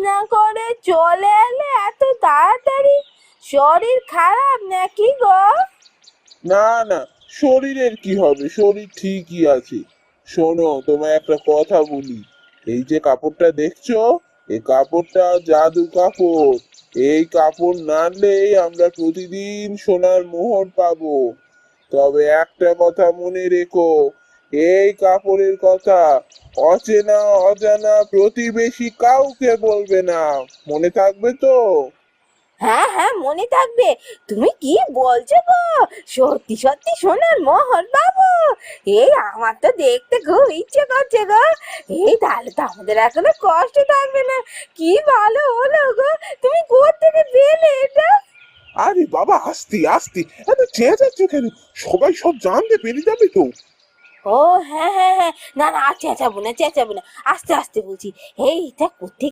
না করে চলে এলে এত তাড়াতাড়ি? শরীর খারাপ নাকি গো? না না, শরীরের কি হবে, শরীর ঠিকই আছে। শোনো, তোমায় একটা কথা বলি। এই যে কাপড়টা দেখছো, এই কাপড়টা জাদু কাপড়। এই কাপড় নাড়লেই আমরা প্রতিদিন সোনার মোহর পাবো। তবে একটা কথা মনে রেখো, এই কাপড়ের কথা অচেনা অজানা প্রতিবেশী কাউকে বলবে না। মনে থাকবে তো? হ্যাঁ হ্যাঁ, মনে থাকবে। তুমি কি বলছো গো? সত্যি সত্যি সোনার মোহর পাবো? এই আমার তো দেখতে খুব ইচ্ছে করছে গো। এই তাহলে তো আমাদের এখনো কষ্ট থাকবে না। কি ভালো হলো গো। তুমি কোত্থেকে পেলে এটা? আরে বাবা, আস্তে আস্তে, এত চেঁচাচ্ছ কেন? সবাই সব জানতে পেরে যাবে তো। ও হ্যাঁ হ্যাঁ হ্যাঁ, না না, আর চেঁচাবো না চেঁচাবো না, আস্তে আস্তে বলছি। এইটা কোত্থেকে